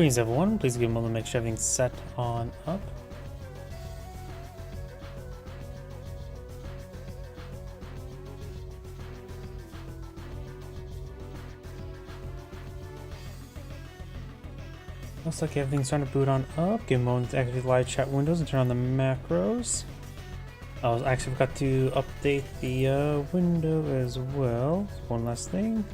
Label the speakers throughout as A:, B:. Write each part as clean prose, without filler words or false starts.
A: Greetings everyone, please give a moment to make sure everything's set on up. Looks like everything's starting to boot on up. Give a moment to activate live chat windows and turn on the macros. I actually forgot to update the window as well. One last thing.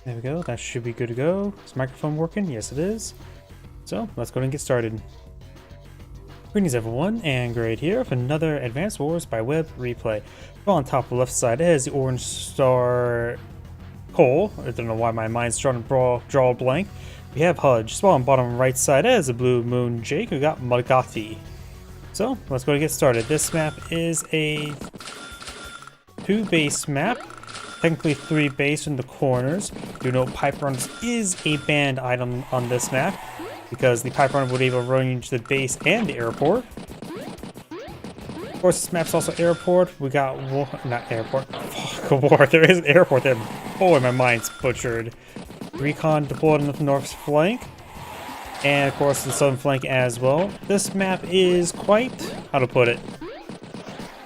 A: There we go, that should be good to go. Is the microphone working? Yes it is. So, let's go ahead and get started. Greetings everyone, and Grade here with another Advanced Wars by Web replay. Well, on top of the left side it has the orange star Cole. I don't know why my mind's trying to draw a blank. We have Hudge. So on bottom right side it has the blue moon Jake. We got Mulgati. So, let's go ahead and get started. This map is a 2-base map. Technically 3 base in the corners. Do note pipe runs is a banned item on this map because the pipe run would be able to run into the base and the airport. Of course, this map's also airport. We got not airport. Fuck, war. There is an airport there. Boy, my mind's butchered. Recon deployed on the north flank, and of course the southern flank as well. This map is quite, how to put it,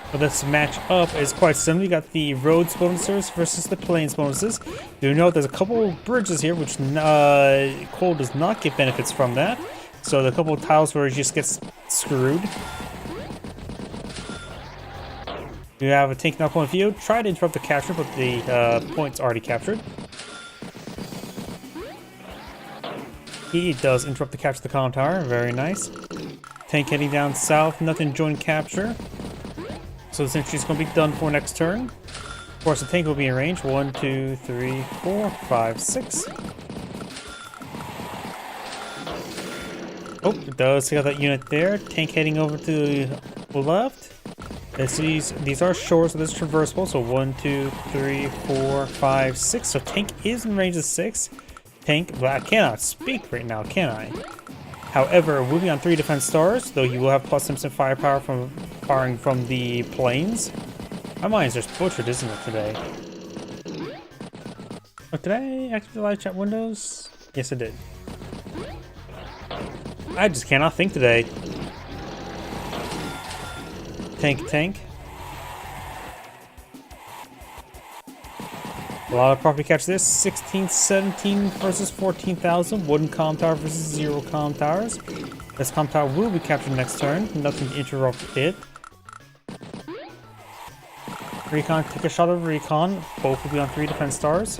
A: but this match up is quite similar. You got the roads bonuses versus the plains bonuses. Do note there's a couple bridges here which Cole does not get benefits from that. So the couple of tiles where he just gets screwed. You have a tank now point of view. Try to interrupt the capture, but the point's already captured. He does interrupt the capture of the comm tower. Very nice. Tank heading down south. Nothing join capture. So this entry is going to be done for next turn. Of course, the tank will be in range. 1, 2, 3, 4, 5, 6. Oh, it does take out that unit there. Tank heading over to the left. These are short, so this is traversable. So 1, 2, 3, 4, 5, 6. So tank is in range of 6. Tank, but I cannot speak right now, can I? However, moving on 3 defense stars, though you will have plus instant firepower from firing from the planes. My mind's just butchered, isn't it, today? Oh, did I activate the live chat windows? Yes, I did. I just cannot think today. Tank. A lot of property catch this. 16, 17 versus 14,000. Wooden comm tower versus 0 comm towers. This comm tower will be captured next turn. Nothing to interrupt it. Recon, take a shot of Recon. Both will be on 3 defense stars.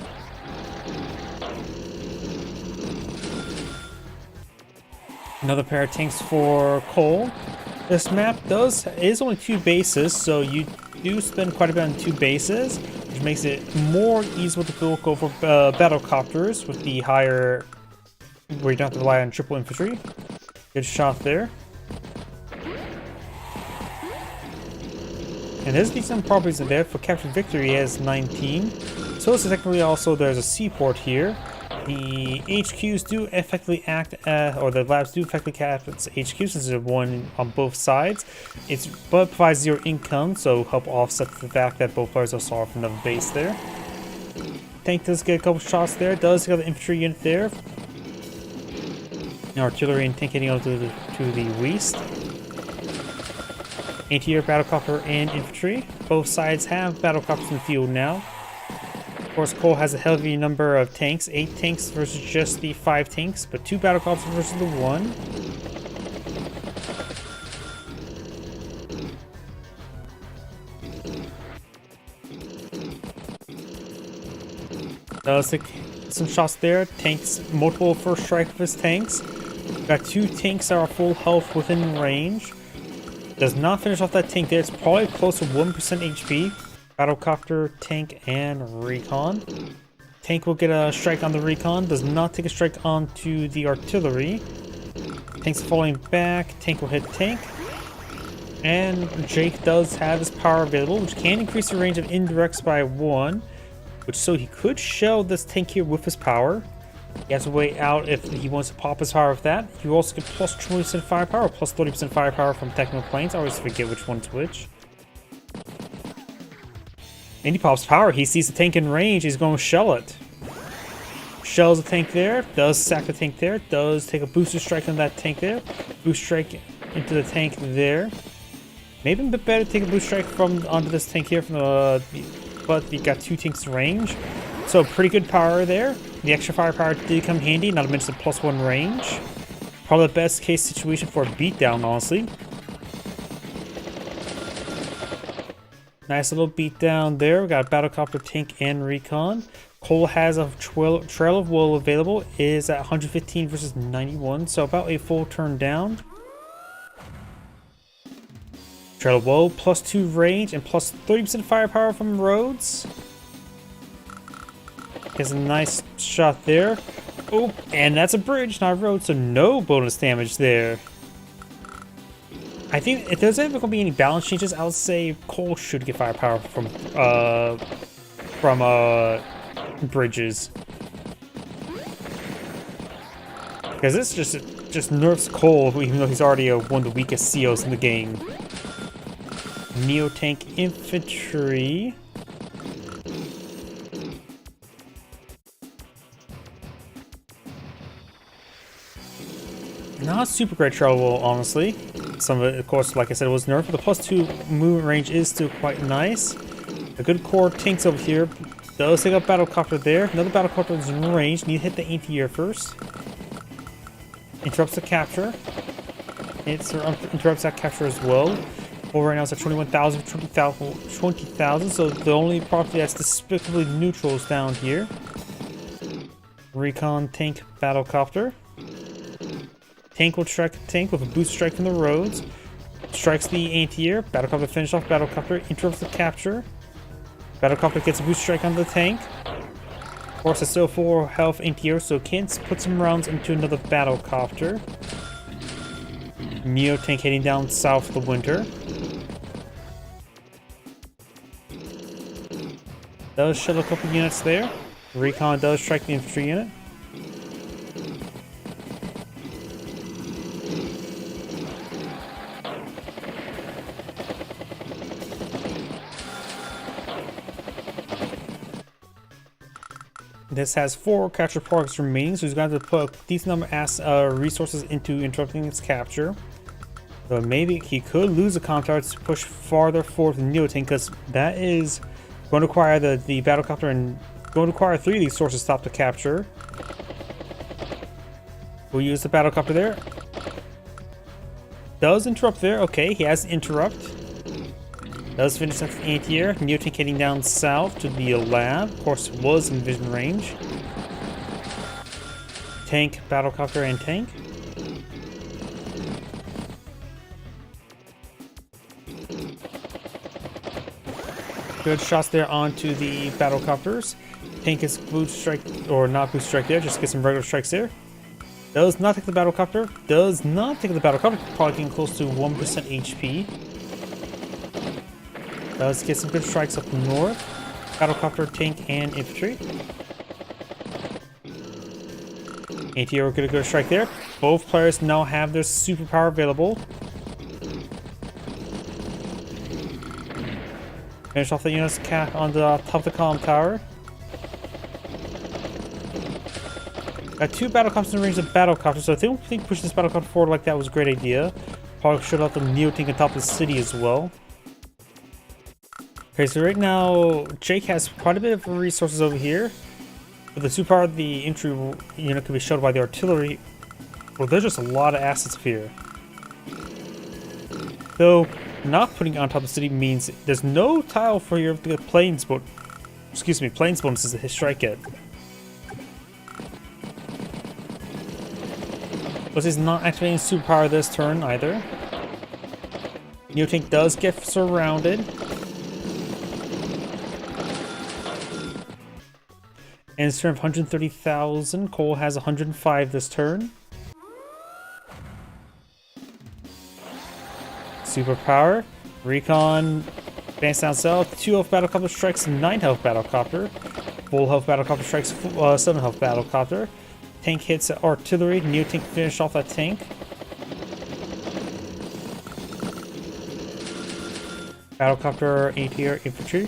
A: Another pair of tanks for Cole. This map is only 2 bases, so you do spend quite a bit on 2 bases, which makes it more easy to go for battle copters with the higher, where you don't have to rely on triple infantry. Good shot there. And there's decent properties in there. For capture victory, he has 19. So it's technically also there's a seaport here. The HQs do effectively act as, or the labs do effectively act as HQs since there's one on both sides. But provides 0 income, so help offset the fact that both players are starved from another base there. Tank does get a couple shots there. Does get the infantry unit there. Artillery and tank heading out to the west. Anti-air battlecopter and infantry. Both sides have battlecopters in the field now. Of course, Cole has a heavy number of tanks. 8 tanks versus just the 5 tanks, but 2 battlecopters versus the 1. Does take some shots there. Tanks, multiple first strike with his tanks. Got 2 tanks that are full health within range. Does not finish off that tank there. It's probably close to 1% HP. Battlecopter, tank, and recon. Tank will get a strike on the recon. Does not take a strike onto the artillery. Tank's falling back. Tank will hit tank. And Jake does have his power available, which can increase the range of indirects by 1. So he could shell this tank here with his power. He has to wait out if he wants to pop his power with that. You also get plus 20% firepower, plus 30% firepower from Techno Planes. I always forget which one's which. And he pops power. He sees the tank in range. He's going to shell it. Shells the tank there. Does sack the tank there. Does take a booster strike on that tank there. Boost strike into the tank there. Maybe a bit better to take a boost strike from onto this tank here from the, but you got 2 tanks range. So pretty good power there. The extra firepower did come handy, not to mention the +1 range. Probably the best case situation for a beatdown, honestly. Nice little beatdown there. We got Battlecopter, Tank, and Recon. Cole has a Trail of Woe available. It is at 115 versus 91, so about a full turn down. Trail of Woe, +2 range, and plus 30% firepower from Rhodes. Gets a nice shot there. Oh, and that's a bridge, not a road, so no bonus damage there. I think if there's ever going to be any balance changes, I would say Cole should get firepower from bridges. Because this just nerfs Cole, even though he's already one of the weakest COs in the game. Neo Tank Infantry. Not super great trouble, honestly. Some of it, of course, like I said, was nerfed, but the +2 movement range is still quite nice. A good core tanks over here. Does take up Battlecopter there. Another Battlecopter is in range. Need to hit the anti-air first. Interrupts the capture. It interrupts that capture as well. Over right now it's at 21,000, 20,000. So the only property that's despicably neutral is down here. Recon Tank Battlecopter. Tank will strike a tank with a boost strike from the roads. Strikes the anti-air. Battlecopter finish off Battlecopter. Interrupts the capture. Battlecopter gets a boost strike on the tank. Of course, it's still full health anti-air, so can't put some rounds into another Battlecopter. Neo Tank heading down south of the winter. Does shuttle a couple units there. Recon does strike the infantry unit. This has 4 capture progress remaining, so he's going to have to put a decent number of resources into interrupting its capture. So maybe he could lose a comm tower to push farther forward than Neo Tank, because that is going to require the Battlecopter and going to require 3 of these sources to stop the capture. We'll use the Battlecopter there. Does interrupt there. Okay, he has interrupt. Does finish up the anti-air. Neo Tank heading down south to the lab. Of course, was in vision range. Tank, Battlecopter, and tank. Good shots there onto the Battlecopters. Tank is boost strike, or not boost strike there, just get some regular strikes there. Does not take the Battlecopter. Does not take the Battlecopter, probably getting close to 1% HP. Does get some good strikes up north. Battlecopter, tank, and infantry. ATR will get a good strike there. Both players now have their superpower available. Finish off the units cap on the top of the column tower. Got 2 Battlecopters in range of Battlecopter, so I think pushing this Battlecopter forward like that was a great idea. Probably should have the Neo Tank on top of the city as well. Okay, so right now, Jake has quite a bit of resources over here. But the superpower, the infantry unit can be shuttled by the artillery. Well, there's just a lot of assets here. Though, not putting it on top of the city means there's no tile for your planes bonuses to hit strike at. But he's not activating superpower this turn either. Neo Tank does get surrounded. And it's turn of 130,000. Cole has 105 this turn. Superpower. Recon advance down south. 2 health battlecopter strikes 9 health battlecopter. Full health battlecopter strikes 7 health battlecopter. Tank hits artillery. Neo tank finish off that tank. Battlecopter anti-air infantry.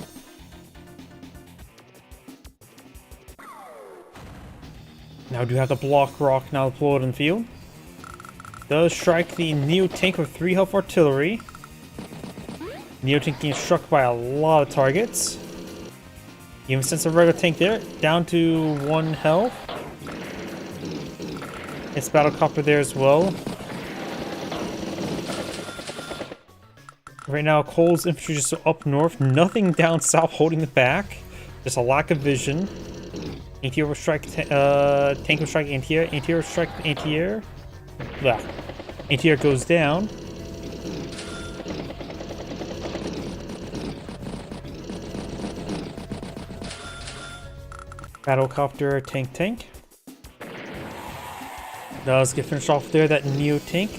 A: Now do have the block rock now deployed in the field. Does strike the Neo tank with 3 health artillery. Neo tank getting struck by a lot of targets. Even since a regular tank there, down to 1 health. It's battlecopter there as well. Right now, Cole's infantry just up north, nothing down south holding it back. Just a lack of vision. Anti-air will strike, tank will strike anti-air, anti-air will strike anti-air. Blah. Anti-air goes down. Battlecopter, tank. Does get finished off there, that Neo tank.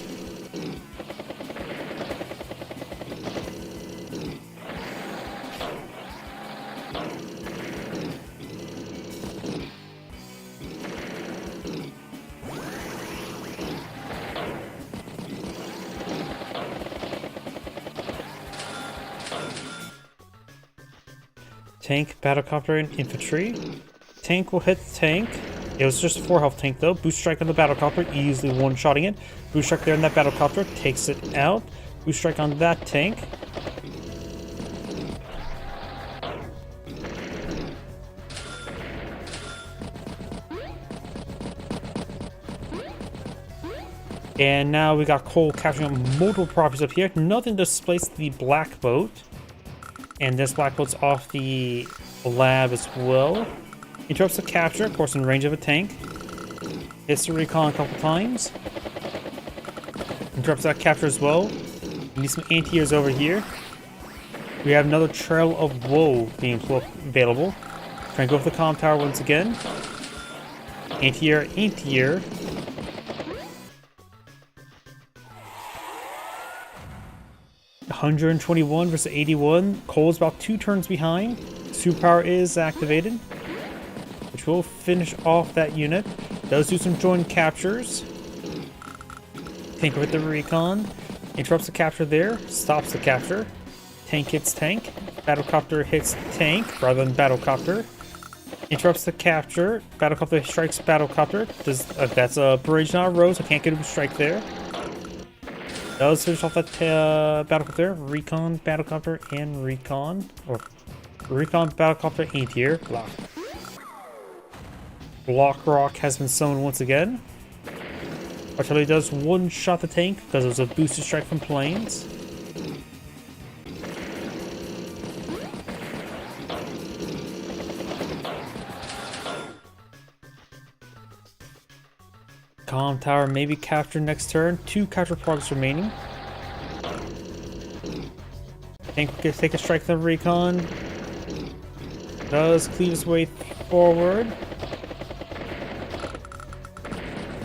A: Tank, battlecopter, and infantry. Tank will hit the tank. It was just 4 health tank though. Boost strike on the battlecopter, easily one-shotting it. Boost strike there in that battlecopter, takes it out. Boost strike on that tank. And now we got Cole capturing multiple properties up here. Nothing to displace the black boat. And this black boat's off the lab as well. Interrupts the capture, of course in range of a tank. Hits the recon a couple times. Interrupts that capture as well. We need some anti-airs over here. We have another Trail of Woe being available. Trying to go for the comm tower once again. Anti-air, anti-air. $121 versus 81. Cole's about 2 turns behind. Superpower is activated, which will finish off that unit. Does do some joint captures. Tank with the recon. Interrupts the capture there. Stops the capture. Tank hits tank. Battlecopter hits tank rather than battlecopter. Interrupts the capture. Battlecopter strikes battlecopter. That's a bridge, not a road, so can't get a strike there. Does finish off that battlecopter there. Recon, battlecopter, and recon. Or recon, battlecopter, anti-air. Block. Block rock has been summoned once again. Artillery does one-shot the tank because it was a boosted strike from planes. Comm tower may be captured next turn. 2 capture progress remaining. Tank will take a strike from the recon. Does cleave his way forward.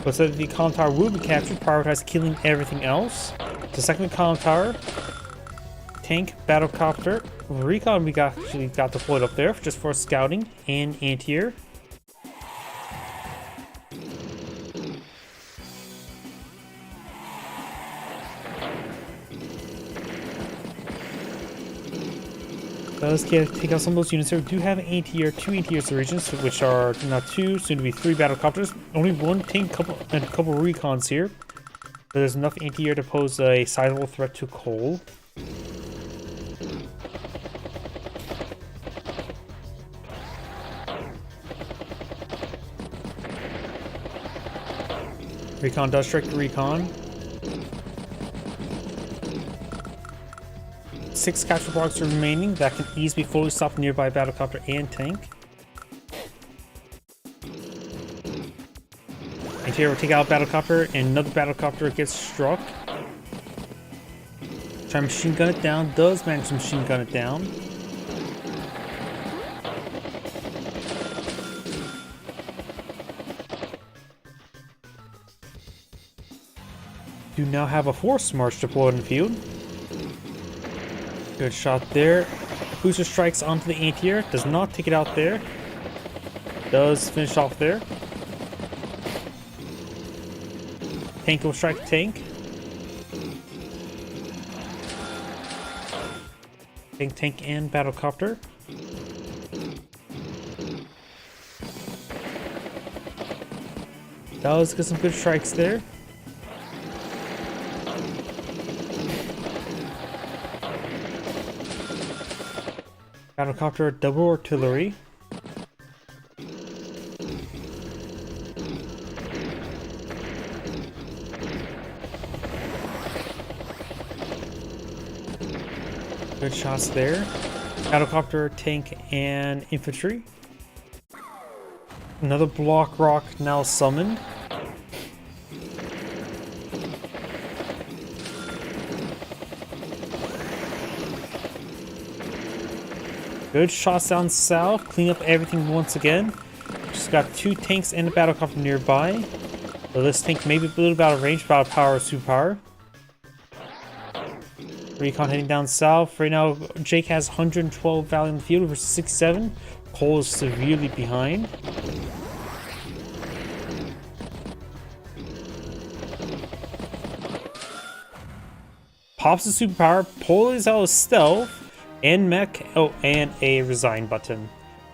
A: But so the comm tower will be captured, prioritize killing everything else. The second comm tower. Tank, battlecopter, recon we actually got deployed up there just for scouting and anti-air. Does take out some of those units here. We do have an anti-air, 2 anti-airs regions, which are now 2, soon to be 3 battlecopters. Only 1 tank and a couple recons here. But there's enough anti-air to pose a sizable threat to Cole. Recon does strike the recon. 6 capture blocks remaining that can easily fully stop nearby battlecopter and tank. Anti-air will take out battlecopter and another battlecopter gets struck. Try to machine gun it down, does manage to machine gun it down. Do now have a force march deployed in the field. Good shot there. Booster strikes onto the anti-air. Does not take it out there. Does finish off there. Tank will strike tank. Tank, and battlecopter. Does get some good strikes there. Battlecopter, double artillery. Good shots there. Battlecopter, tank, and infantry. Another block rock now summoned. Good shots down south. Clean up everything once again. Just got 2 tanks and a battlecopter nearby. So this tank may be a little bit out of range, about power, superpower. Recon heading down south. Right now, Jake has 112 value in the field versus 67. Cole is severely behind. Pops the superpower, pulls out a stealth, and mech, oh, and a resign button.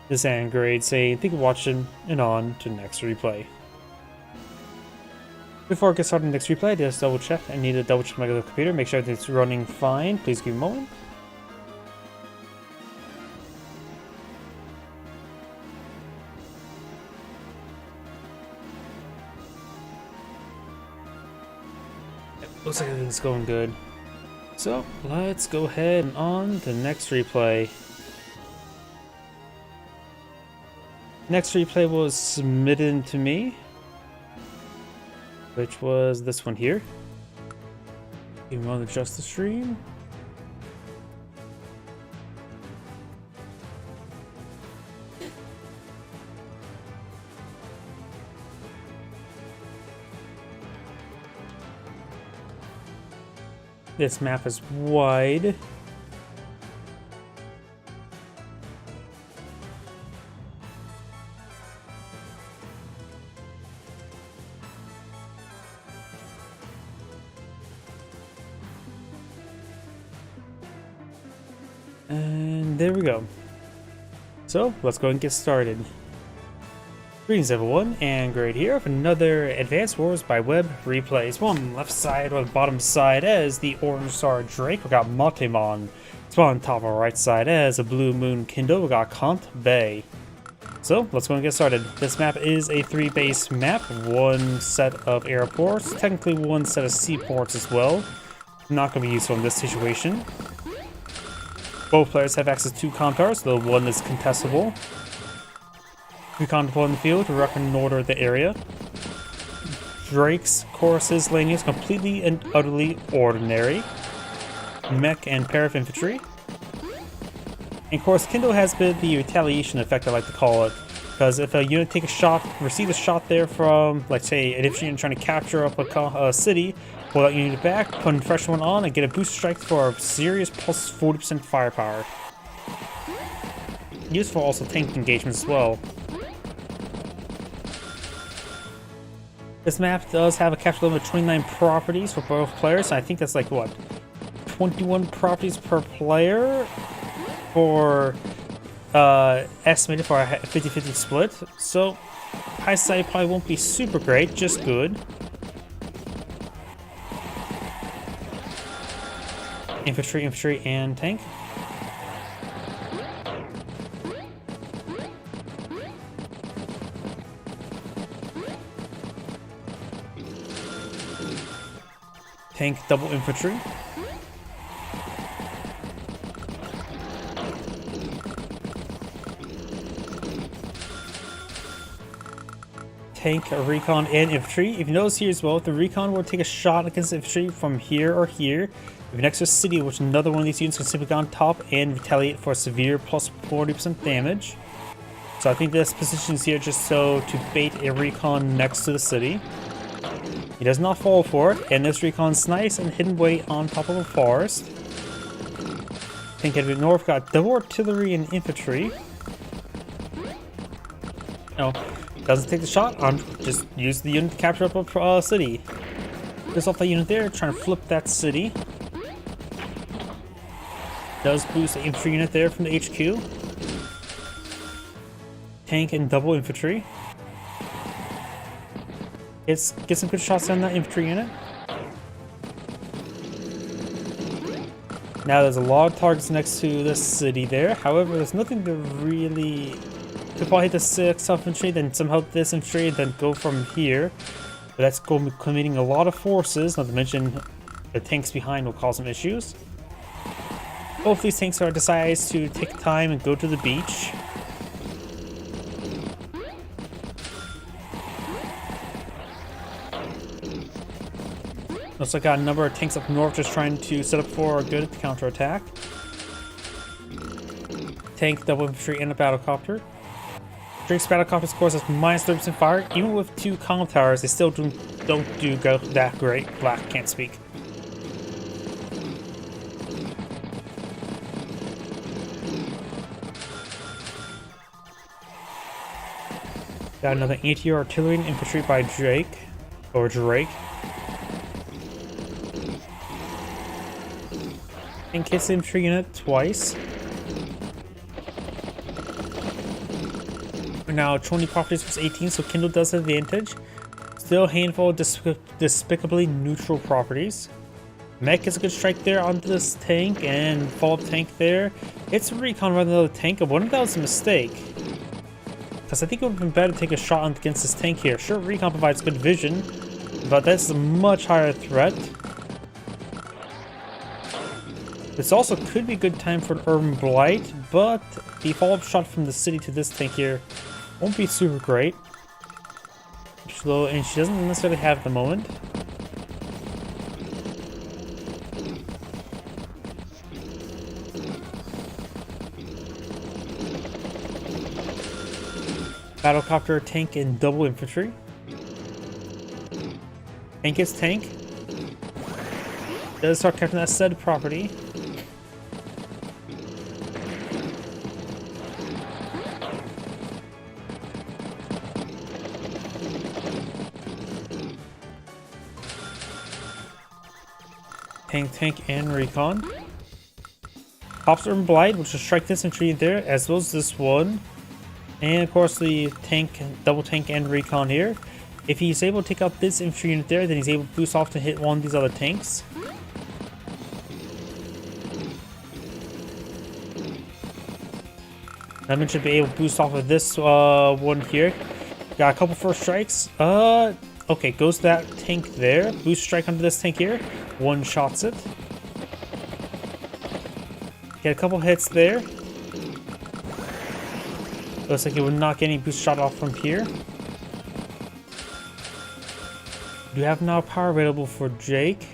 A: This and grade saying, thank you for watching, and on to next replay. Before I get started on the next replay, I just double check. I need to double check my computer, make sure everything's running fine. Please give me a moment. Looks like everything's going good. So, let's go ahead and on to the next replay. Next replay was submitted to me, which was this one here. Even on the Justice stream. This map is wide. And there we go. So let's go and get started. Greetings everyone, and Grade here with another Advanced Wars by Web replays. One on the left side or the bottom side as the Orange Star Drake, we got Matemon. It's on top of the right side as a Blue Moon Kindle, we got Kant Bay. So let's go and get started. This map is a 3-base map, 1 set of airports, technically 1 set of seaports as well. Not going to be useful in this situation. Both players have access to Contars, though one is contestable. Recon deployed in the field to reconnoiter the area. Drake's Chorus's landing is completely and utterly ordinary. Mech and pair of infantry. And of course, Kindle has been the retaliation effect, I like to call it. Because if a unit take a shot, receive a shot there from, like say, an infantry unit trying to capture up a city, pull that unit back, put a fresh one on, and get a boost strike for a serious plus 40% firepower. Useful also tank engagements as well. This map does have a capture limit of 29 properties for both players. I think that's like, what, 21 properties per player for estimated for a 50-50 split. So, high side probably won't be super great, just good. Infantry, and tank. Tank, double infantry. Tank, a recon, and infantry. If you notice here as well, the recon will take a shot against infantry from here or here. If an extra city, which another one of these units can simply go on top and retaliate for severe plus 40% damage. So I think this position is here just so to bait a recon next to the city. He does not fall for it, and this recon's nice and hidden way on top of a forest. Tank headed north, got double artillery and infantry. No, doesn't take the shot. Just use the unit to capture up a city. There's off that unit there, trying to flip that city. Does boost the infantry unit there from the HQ. Tank and double infantry. Get some good shots on that infantry unit. Now there's a lot of targets next to this city there. However, there's nothing to really... If I hit the 6 infantry, then somehow this infantry, then go from here. But that's committing a lot of forces, not to mention the tanks behind will cause some issues. Both these tanks decides to take time and go to the beach. Looks like I got a number of tanks up north just trying to set up for a good counterattack. Tank, double infantry, and a battlecopter. Drake's battlecopter scores us minus 30% fire. Even with 2 column towers, they still don't do that great. Black can't speak. Got another anti-artillery and infantry by Drake. And hits the infantry unit twice. Now 20 properties versus 18, so Kindle does have advantage. Still a handful of despicably neutral properties. Mech is a good strike there onto this tank, and fall tank there. It's a recon rather than another tank. I wonder if that was a mistake. Because I think it would have been better to take a shot against this tank here. Sure, recon provides good vision, but that's a much higher threat. This also could be a good time for an Urban Blight, but the follow-up shot from the city to this tank here won't be super great. Slow, and she doesn't necessarily have at the moment. Battlecopter, tank, and double infantry. Tank is tank. Does start capturing that said property. Tank, and recon. Pops Urban Blight, which will strike this infantry there, as well as this one. And of course the tank, double tank, and recon here. If he's able to take out this infantry unit there, then he's able to boost off to hit one of these other tanks. I should be able to boost off of this one here. Got a couple first strikes. Okay, goes that tank there. Boost strike onto this tank here. One shots it. Get a couple hits there. Looks like it would not get any boost shot off from here. Do you have now power available for Jake?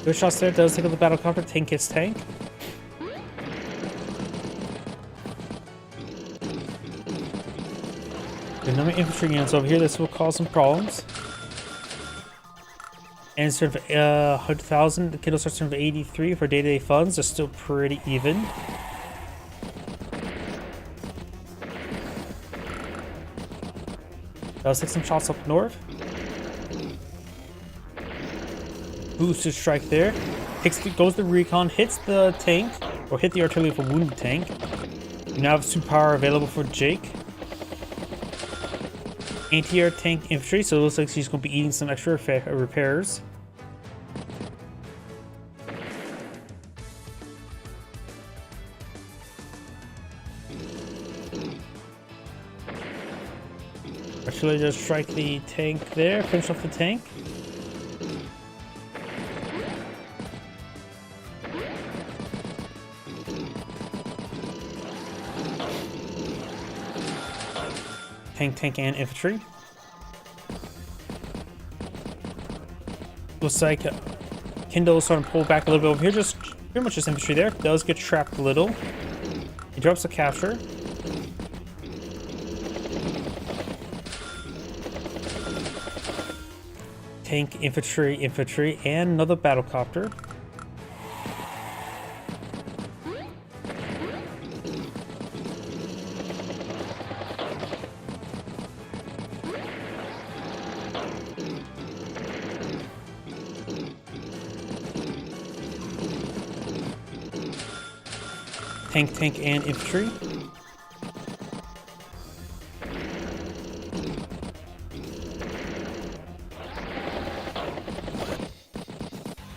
A: Good shots there. Does take out the battlecopter. Tank hits tank. The number of infantry units over here, this will cause some problems. And instead of 100,000, the Kindle starts of 83 for day-to-day funds. They're still pretty even. Let's take some shots up north. Boosted strike there. Goes the recon, hits the tank, or hit the artillery for wounded tank. You now have super power available for Jake. Anti-air tank infantry, so it looks like she's going to be eating some extra repairs. Actually, just strike the tank there, finish off the tank. Tank, and infantry. Looks like Kindle is starting to pull back a little bit over here. Just pretty much just infantry there. Does get trapped a little. He drops a capture. tank, infantry, and another battlecopter. Tank, and infantry.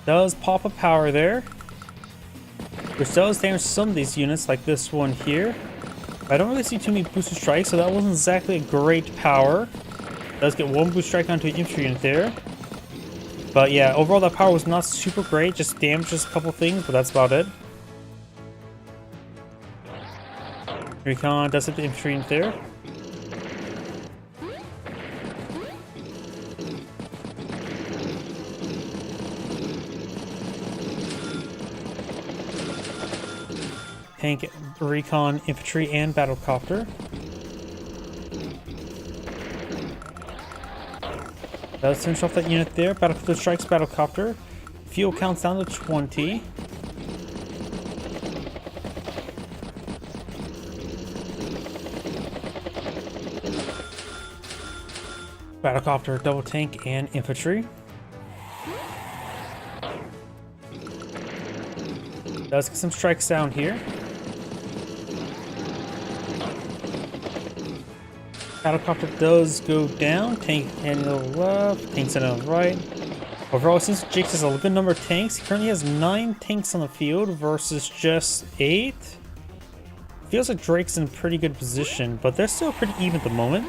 A: Does pop a power there, which does damage some of these units, like this one here. I don't really see too many boosted strikes, so that wasn't exactly a great power. Does get one boost strike onto an infantry unit there. But yeah, overall that power was not super great, just damages a couple things, but that's about it. Recon does hit the infantry unit there. Tank, recon, infantry, and battlecopter. Does finish off that unit there. Battlecopter strikes battlecopter. Fuel counts down to 20. Battlecopter, double tank, and infantry. Does get some strikes down here. Battlecopter does go down. Tank and to the left. Tanks and to the right. Overall, since Jake has a good number of tanks, he currently has 9 tanks on the field versus just 8. Feels like Drake's in a pretty good position, but they're still pretty even at the moment.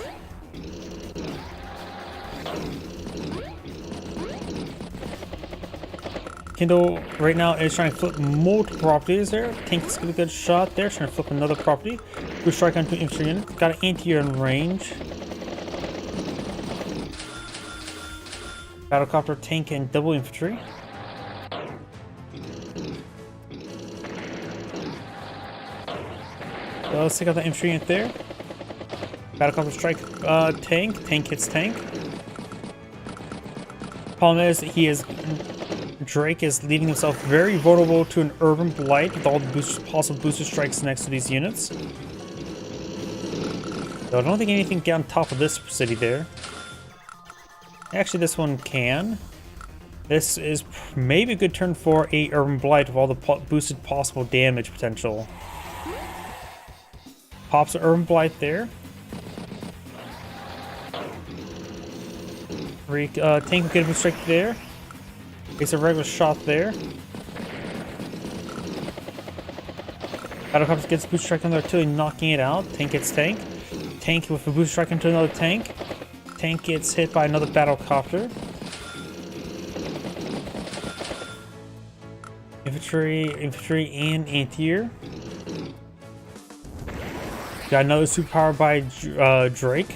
A: Kindle right now is trying to flip multiple properties there. Tank is getting a good shot there, trying to flip another property. Boost strike onto an infantry unit. Got an anti-air in range. Battlecopter, tank, and double infantry. So let's take out the infantry unit there. Battlecopter strike tank. Tank hits tank. Problem is, Drake is leaving himself very vulnerable to an urban blight with all the possible booster strikes next to these units. So I don't think anything can get on top of this city there. Actually, this one can. This is maybe a good turn for a urban blight with all the boosted possible damage potential. Pops an urban blight there. Tank will get a boost strike there. Gets a regular shot there. Battlecopter gets a boost strike on the artillery, knocking it out. Tank gets tank. Tank with a boost strike into another tank. Tank gets hit by another battlecopter. Infantry, and anti-air. Got another superpower by Drake.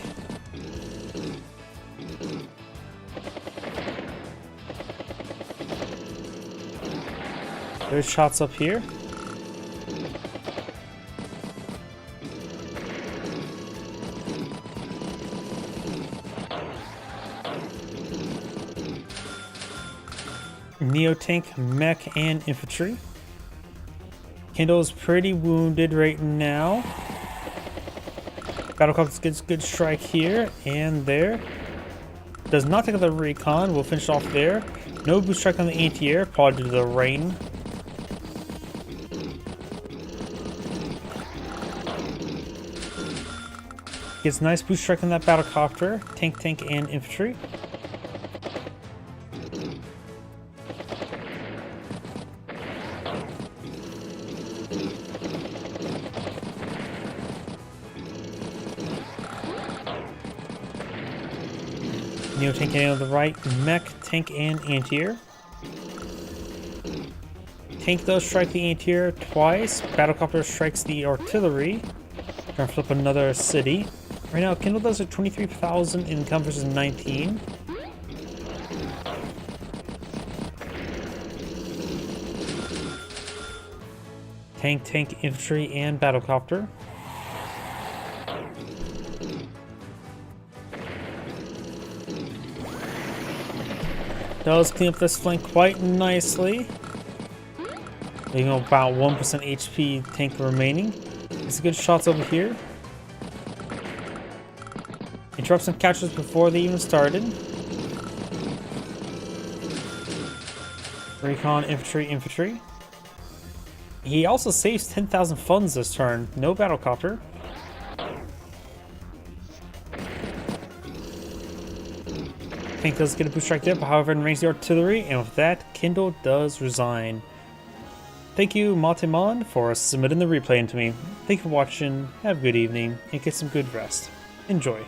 A: There's shots up here. Neo tank, mech, and infantry. Kindle's pretty wounded right now. Battlecopter gets good strike here and there. Does not take out the recon. We'll finish off there. No boost strike on the anti-air, probably due to the rain. Gets a nice boost strike on that battlecopter. Tank, and infantry. Neo tank on the right, mech, tank, and anti-air. Tank does strike the anti-air twice. Battlecopter strikes the artillery. Trying to flip another city. Right now, Kindle does a 23,000 income versus 19. Tank, infantry, and battlecopter. Does clean up this flank quite nicely. Leaving about 1% HP tank remaining. It's good shots over here. Interrupts and captures before they even started. Recon, infantry, infantry. He also saves 10,000 funds this turn. No battlecopter. Tank does get a boost strike there, but however, enrage the artillery, and with that, Kindle does resign. Thank you, Matemon, for submitting the replay into me. Thank you for watching, have a good evening, and get some good rest. Enjoy.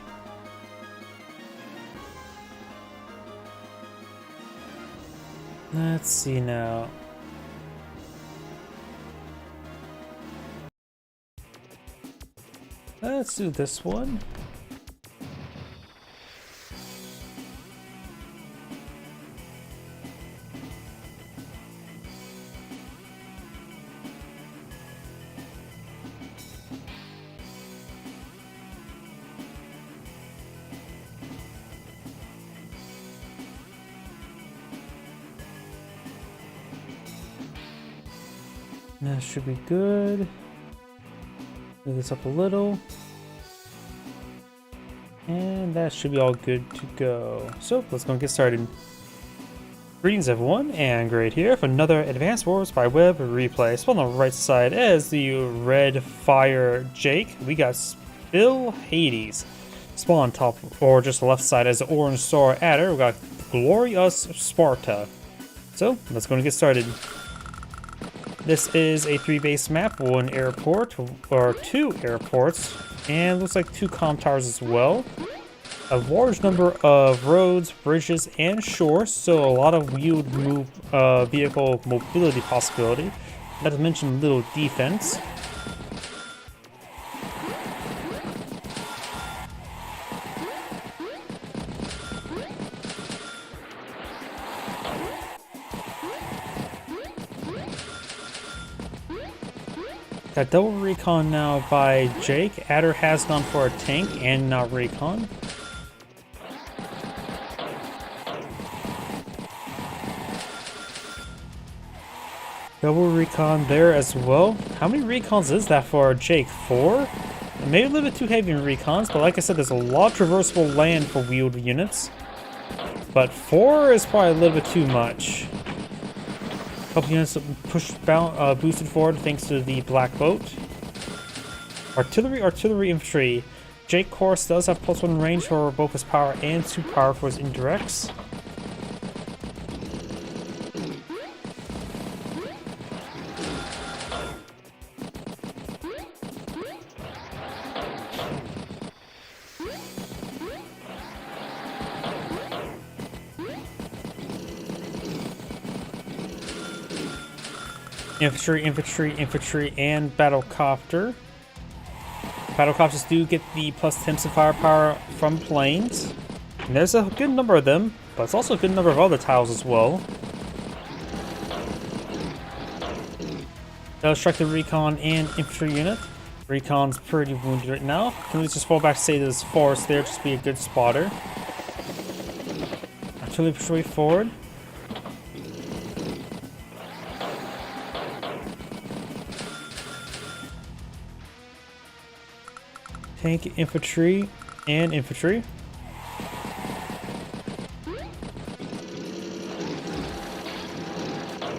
A: Let's see now. Let's do this one. That should be good. Move this up a little. And that should be all good to go. So let's go and get started. Greetings everyone, and great here for another Advanced Wars by Web replay. So on the right side as the red fire Jake, we got Bill Hades. Spawn top or just the left side as the orange star adder, we got Glorious Sparta. So let's go and get started. This is a 3-base map, 1 airport, or 2 airports, and looks like 2 comm towers as well. A large number of roads, bridges, and shores, so a lot of wheeled vehicle mobility possibility. Not to mention little defense. Got double recon now by Jake. Adder has gone for a tank and now recon. Double recon there as well. How many recons is that for Jake? 4? Maybe a little bit too heavy in recons, but like I said, there's a lot of traversable land for wheeled units. But 4 is probably a little bit too much. Couple units boosted forward thanks to the black boat. Artillery, artillery, infantry. Jake, course, does have +1 range for both his power and 2 power for his indirects. Infantry, infantry, infantry, and battlecopter. Battlecopters do get the +10 to firepower from planes. And there's a good number of them, but it's also a good number of other tiles as well. That'll strike the recon and infantry unit. Recon's pretty wounded right now. Can we just fall back to say there's forest there, just be a good spotter. Artillery push forward. Tank, infantry, and infantry.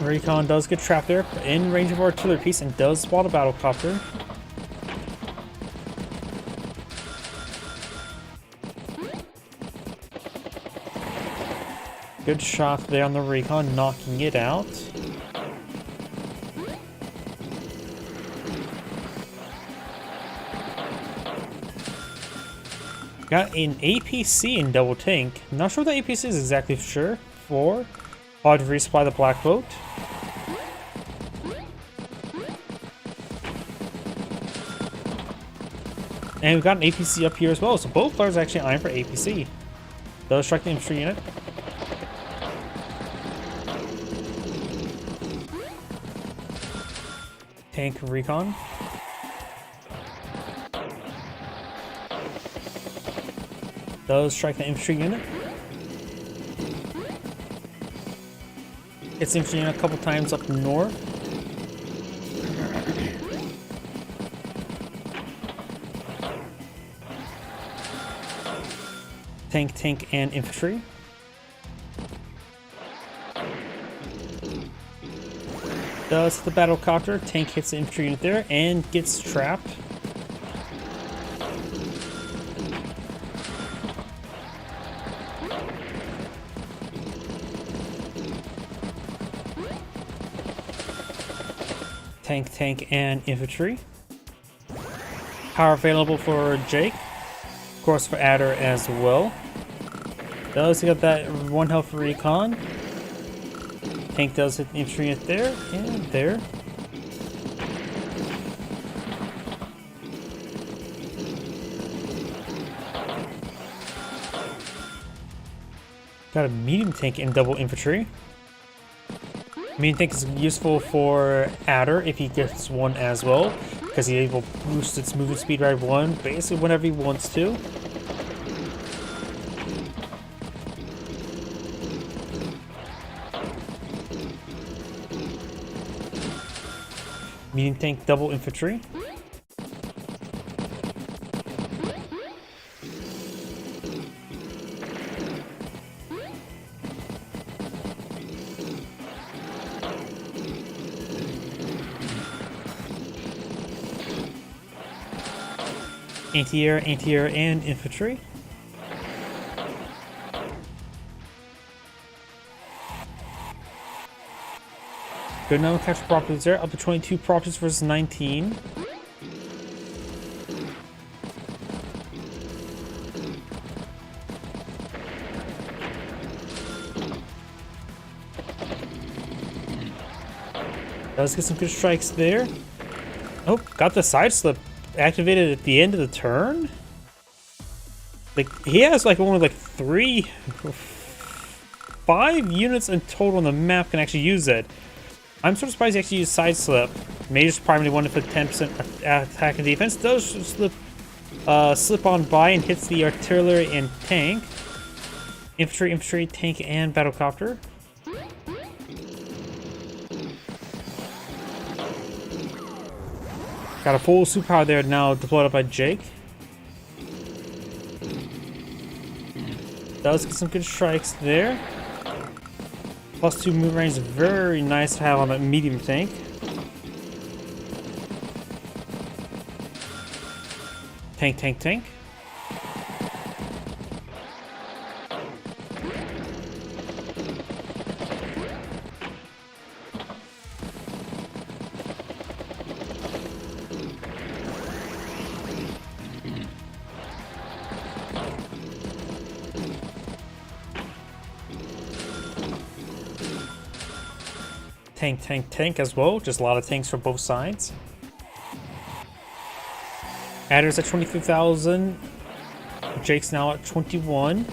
A: Recon does get trapped there, but in range of artillery piece and does spot a battlecopter. Good shot there on the recon, knocking it out. Got an APC in double tank. Not sure what the APC is exactly sure for. I'll have to resupply the black boat. And we've got an APC up here as well, so both players are actually eyeing for APC. Does strike the infantry unit. Tank recon. Does strike the infantry unit. Hits infantry a couple times up north. Tank, and infantry. Does hit the battle copter. Tank hits the infantry unit there and gets trapped. Tank, and infantry. Power available for Jake. Of course, for Adder as well. Does get that 1 health recon. Tank does hit the infantry unit there and there. Got a medium tank and double infantry. Medium tank is useful for Adder if he gets one as well, because he's able to boost its movement speed by 1 basically whenever he wants to. Medium tank, double infantry. Anti-air, and infantry. Good number of capture properties there, up to 22 properties versus 19. Does get some good strikes there. Oh, got the side slip activated at the end of the turn. Like, he has like only like 5 units in total on the map can actually use it. I'm sort of surprised he actually used side slip. Maybe just primarily wanted for 10% attack and defense. Does slip on by and hits the artillery and tank. Infantry, tank, and battlecopter. Got a full superpower there now deployed up by Jake. Does get some good strikes there. +2 move range is very nice to have on that medium tank. Tank. Tank as well. Just a lot of tanks for both sides. Adder's at 23,000. Jake's now at 21.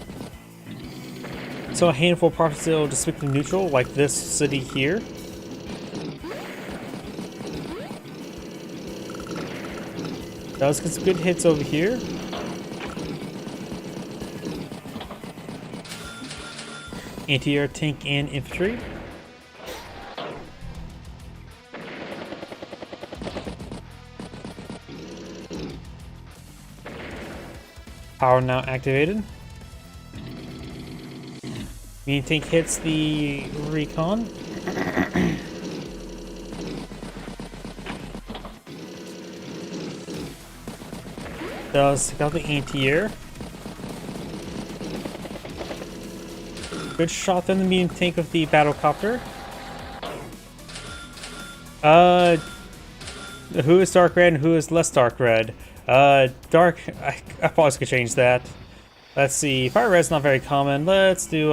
A: So a handful of properties still distinctly neutral, like this city here. Does get some good hits over here. Anti-air, tank, and infantry. Power now activated. Medium tank hits the recon. Does take out the anti-air. Good shot there in the medium tank of the battlecopter. Who is dark red and who is less dark red? Dark, I probably could change that. Let's see, fire red's not very common. Let's do,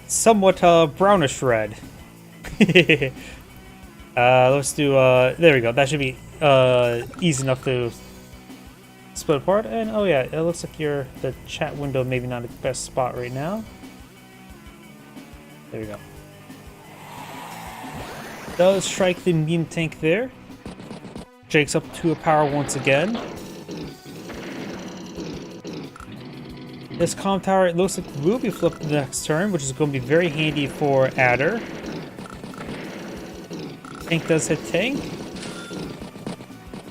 A: somewhat, brownish red. Let's do, there we go. That should be, easy enough to split apart. And, oh yeah, it looks like the chat window maybe not the best spot right now. There we go. Does strike the medium tank there. Jake's up to a power once again. This comm tower, it looks like will be flipped the next turn, which is going to be very handy for Adder. Tank does hit tank.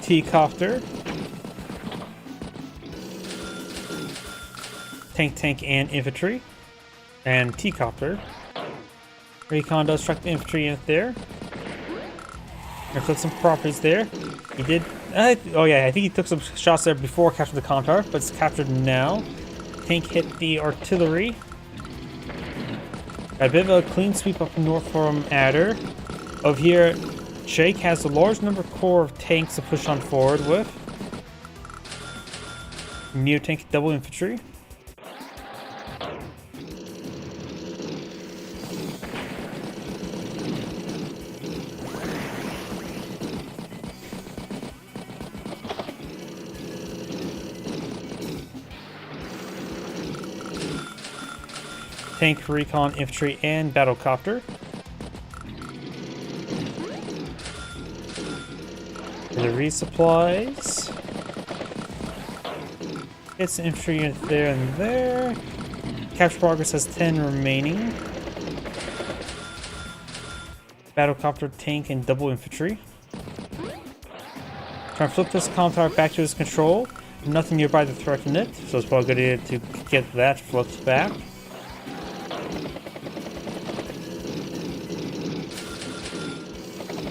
A: T-copter. Tank, and infantry. And T-copter. Recon does strike the infantry unit there. Took some properties there. He did. Oh yeah, I think he took some shots there before capturing the counter, but it's captured now. Tank hit the artillery. Got a bit of a clean sweep up north from Adder. Over here, Jake has a large number of core of tanks to push on forward with. Neo tank double infantry. Tank, recon, infantry, and battlecopter. The resupplies. Gets the infantry unit there and there. Capture progress has 10 remaining. Battlecopter, tank, and double infantry. Try to flip this counter back to its control. Nothing nearby to threaten it, so it's probably a good idea to get that flipped back.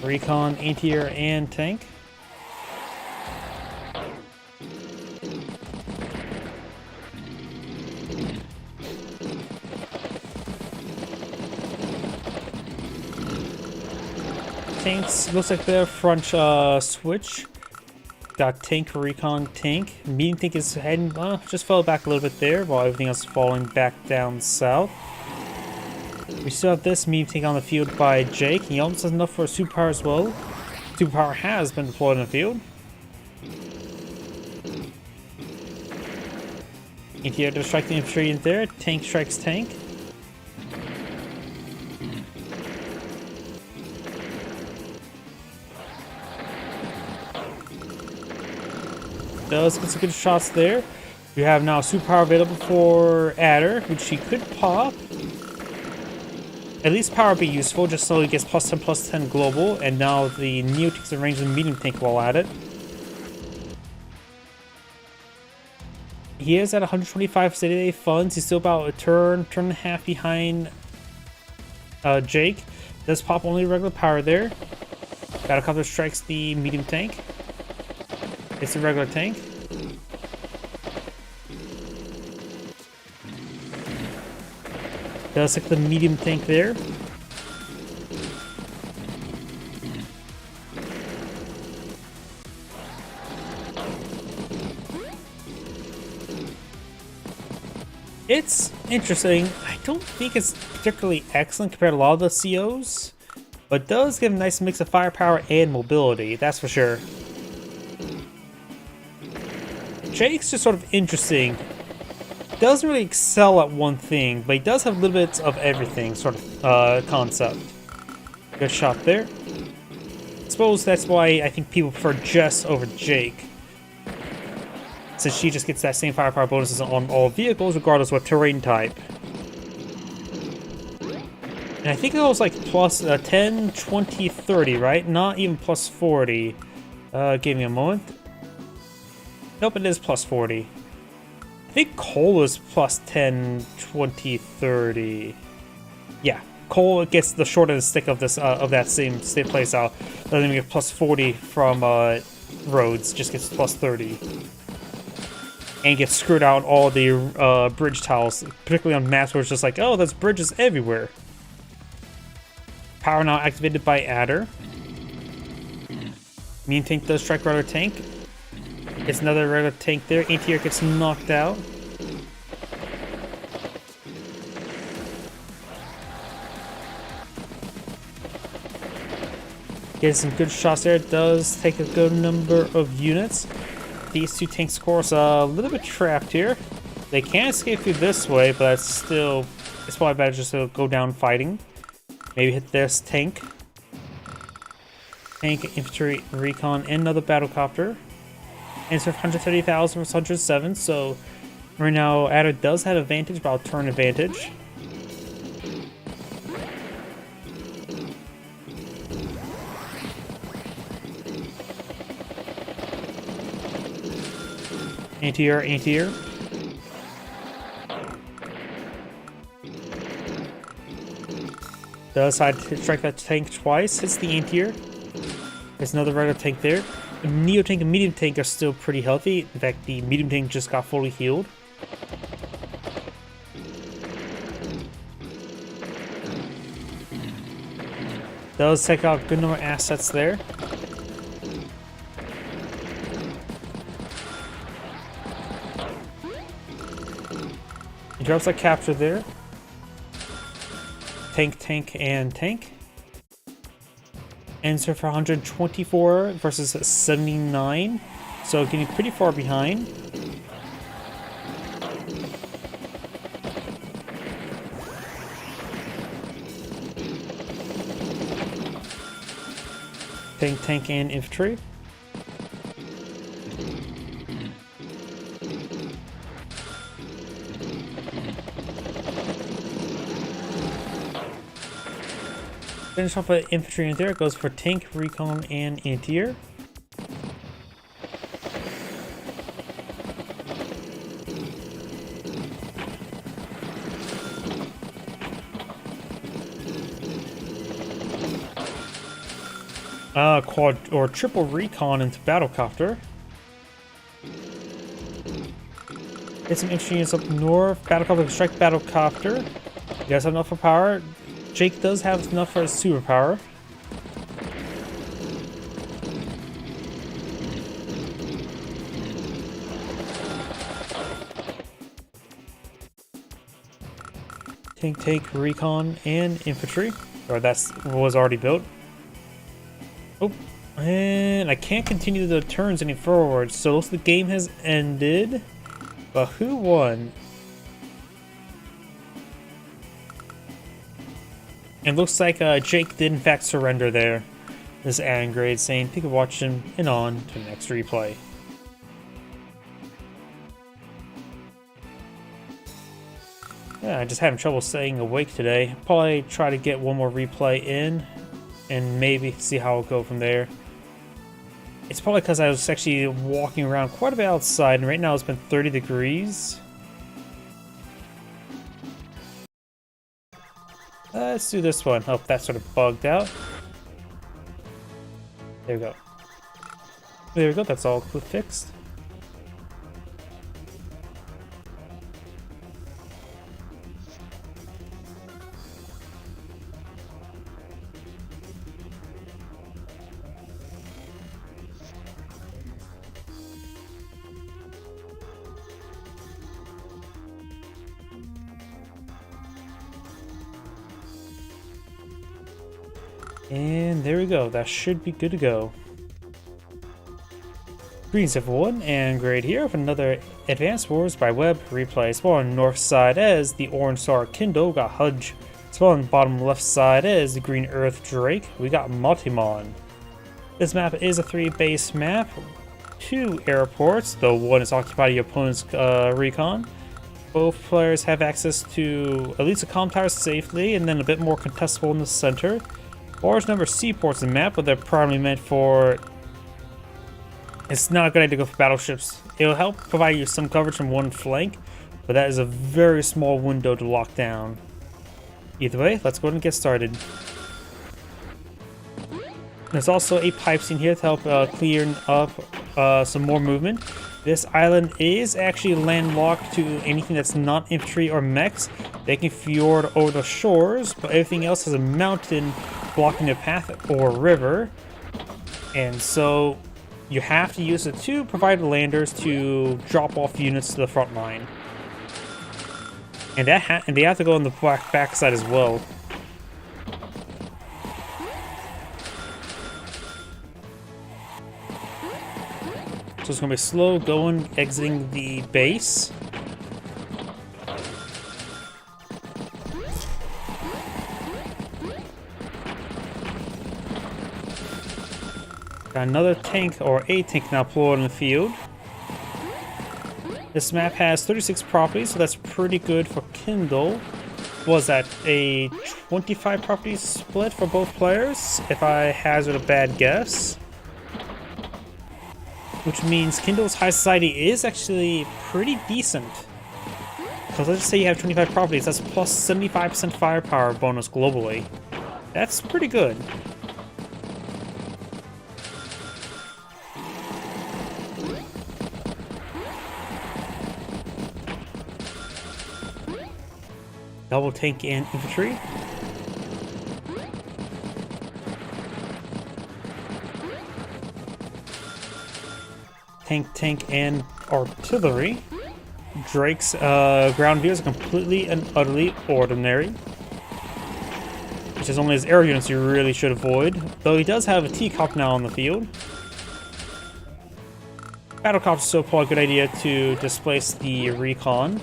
A: Recon, anti-air, and tank. Tanks, looks like the front switch. Got tank, recon, tank. Medium tank is heading, just fell back a little bit there while everything else is falling back down south. We still have this medium tank on the field by Jake. He almost has enough for a superpower as well. Superpower has been deployed in the field. Anti-air to strike the infantry in there. Tank strikes tank. Does get some good shots there. We have now superpower available for Adder, which he could pop. At least power be useful, just so he gets +10/+10 global, and now the Neo takes the range of the medium tank while at it. He is at 125 steady funds. He's still about a turn and a half behind Jake. Does pop only regular power there. Battlecopter strikes the medium tank. It's a regular tank. Does hit the medium tank there. It's interesting. I don't think it's particularly excellent compared to a lot of the COs, but does give a nice mix of firepower and mobility, that's for sure. Jake's just sort of interesting. Doesn't really excel at one thing, but he does have little bits of everything sort of concept. Good shot there. I suppose that's why I think people prefer Jess over Jake, since she just gets that same firepower bonuses on all vehicles regardless of what terrain type. And I think it was like plus 10, 20, 30, right? Not even plus 40. Give me a moment. Nope, it is plus 40. I think Cole is plus 10, 20, 30. Yeah, Cole gets the short end of the stick of this of that same state playstyle. Doesn't even get plus 40 from Rhodes, just gets plus 30. And gets screwed out all the bridge tiles, particularly on maps where it's just like, oh, there's bridges everywhere. Power now activated by Adder. Mean tank does strike regular tank. It's another regular tank there. Anti-air gets knocked out. Gets some good shots there. It does take a good number of units. These two tanks, of course, a little bit trapped here. They can escape through this way, but it's still, it's probably better just to go down fighting. Maybe hit this tank. Tank, infantry, recon, and another battlecopter. And it's 130,000 versus 107, so right now Adder does have advantage, about turn advantage. Anti-air, anti-air. Does decide to strike that tank twice. Hits the anti-air. There's another regular tank there. The Neo tank and medium tank are still pretty healthy. In fact, the medium tank just got fully healed. Does take out a good number of assets there. He drops that capture there. Tank, tank, and tank. Ends her for 124 versus 79. So getting pretty far behind. Tank, tank, and infantry. Finish off with infantry in there. It goes for tank, recon, and anti-air. Quad or triple recon into battlecopter. Get some infantry units up north. Battlecopter, strike battlecopter. You guys have enough for power. Jake does have enough for his superpower. Tank, tank, recon, and infantry. Or that was already built. Oh, and I can't continue the turns any forward, so it looks like the game has ended. But who won? It looks like Jake did in fact surrender there. This is Angrade saying, "Thank you for watching, and on to the next replay." Yeah, I just having trouble staying awake today. Probably try to get one more replay in, and maybe see how it'll go from there. It's probably because I was actually walking around quite a bit outside, and right now it's been 30 degrees. Let's do this one. Oh, that sort of bugged out. There we go. There we go, that's all fixed. And there we go, that should be good to go. Greetings everyone, and Grade here with another Advanced Wars by Web replay. Spawn on the north side as the orange star Kindle, got Hudge. Spawn on the bottom left side as the green Earth Drake, we got Multimon. This map is a 3-base map, 2 airports, though one is occupied by your opponent's recon. Both players have access to at least a comm tower safely, and then a bit more contestable in the center. Large number of seaports in the map, but they're primarily meant for... It's not a good idea to go for battleships. It'll help provide you some coverage from one flank, but that is a very small window to lock down. Either way, let's go ahead and get started. There's also a pipe scene here to help clear up some more movement. This island is actually landlocked to anything that's not infantry or mechs. They can fjord over the shores, but everything else has a mountain blocking a path or river. And so you have to use it to provide landers to drop off units to the front line. And they have to go on the back side as well. So it's going to be slow going, exiting the base. Got another tank, or a tank now deployed in the field. This map has 36 properties, so that's pretty good for Kindle. Was that a 25 property split for both players, if I hazard a bad guess? which means Kindle's High Society is actually pretty decent. Because let's just say you have 25 properties, that's plus 75% firepower bonus globally. That's pretty good. Double tank and infantry. Tank and artillery. Drake's ground vehicles are completely and utterly ordinary. Which is only his air units you really should avoid. Though he does have a teacup now on the field. Battlecopter is still probably a good idea to displace the recon.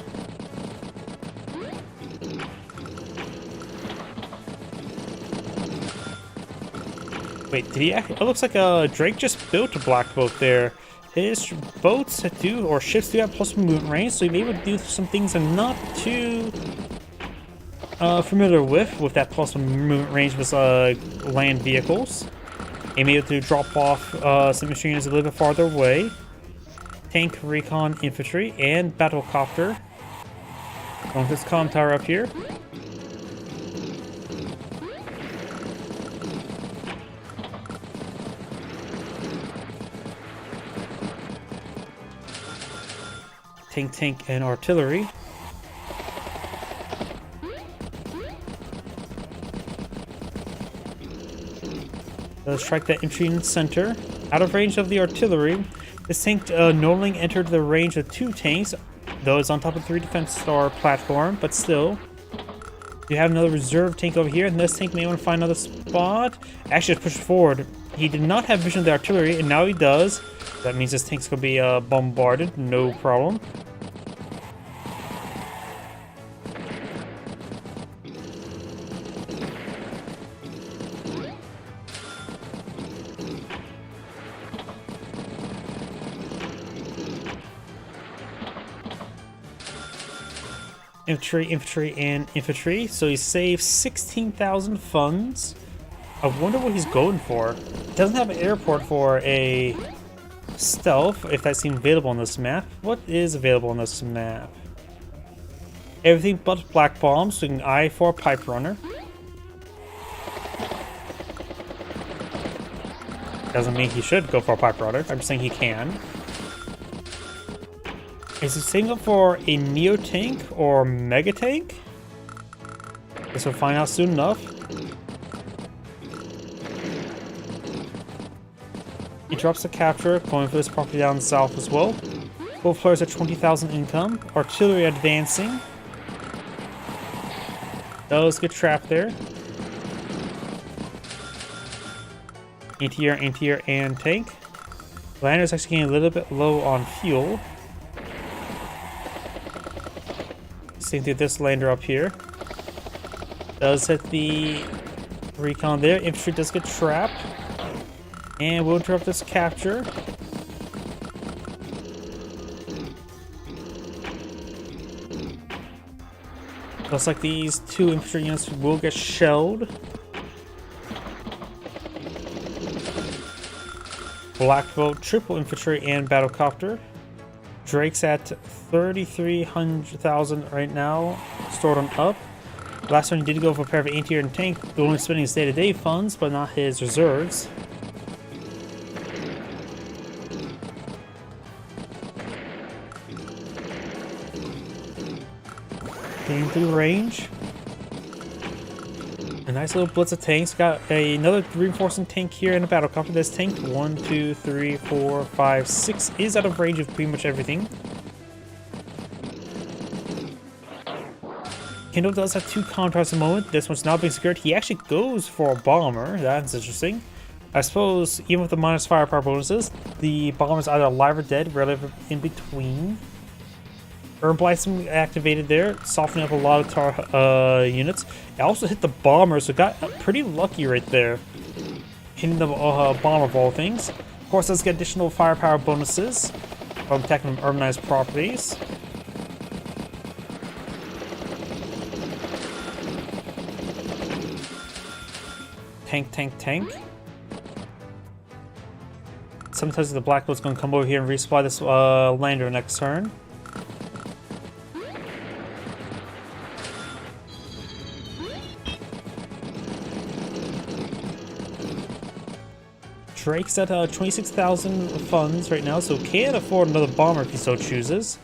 A: Wait, did he actually? It looks like Drake just built a black boat there. His boats do, or ships do have plus movement range, so you may be able to do some things I'm not too familiar with that plus movement range with land vehicles. You may be able to drop off some machine units a little bit farther away. Tank, recon, infantry, and battlecopter. Going with this comm tower up here. Tank, and artillery. Let's strike that infantry in the center. Out of range of the artillery, this tank no longer entered the range of 2 tanks, though it's on top of 3 defense star platform, but still. You have another reserve tank over here, and this tank may want to find another spot. Actually, just push forward. He did not have vision of the artillery, and now he does. That means this tank's going to be bombarded, no problem. Infantry, and infantry. So he saves 16,000 funds. I wonder what he's going for. He doesn't have an airport for a stealth, if that's even available on this map. What is available on this map? Everything but black bombs, so you can eye for a pipe runner. Doesn't mean he should go for a pipe runner. I'm just saying he can. Is he saving up for a Neo tank or Mega tank? Guess we'll find out soon enough. Interrupts the capture, going for this property down south as well. Both players at 20,000 income. Artillery advancing. Does get trapped there. Anti-air, and tank. Lander's actually getting a little bit low on fuel. Same thing with this lander up here. Does hit the recon there. Infantry does get trapped. And we'll interrupt this capture. Looks like these 2 infantry units will get shelled. Black boat, triple infantry, and battlecopter. Drake's at 3,300,000 right now, stored on up. Last time he did go for a pair of anti-air and tank, only spending his day-to-day funds, but not his reserves. Getting through range. A nice little blitz of tanks. Got another reinforcing tank here and a battlecopter. This tank, 1, 2, 3, 4, 5, 6 is out of range of pretty much everything. Kindle does have 2 contracts at the moment. This one's not being secured. He actually goes for a bomber. That's interesting. I suppose even with the minus firepower bonuses, the bomber's either alive or dead, relative in between. Herbalizing activated there, softening up a lot of units. It also hit the bomber, so got pretty lucky right there. Hitting the bomber of all things. Of course, let's get additional firepower bonuses from attacking urbanized properties. Tank. sometimes the black boat's gonna come over here and resupply this lander next turn. Drake's at 26,000 funds right now, so can afford another bomber if he so chooses.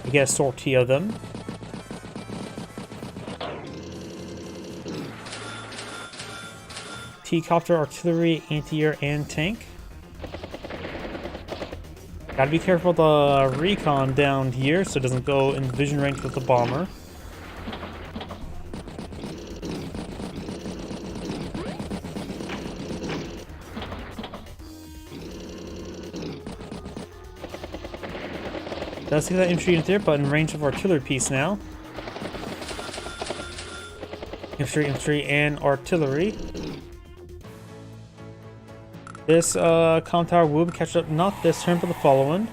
A: You get a sortie of them. T-copter, artillery, anti-air, and tank. Gotta be careful with the recon down here so it doesn't go in vision range with the bomber. Does see that infantry unit there, but in range of artillery piece now. Infantry, and artillery. This comm tower will be catch up not this turn, but the following.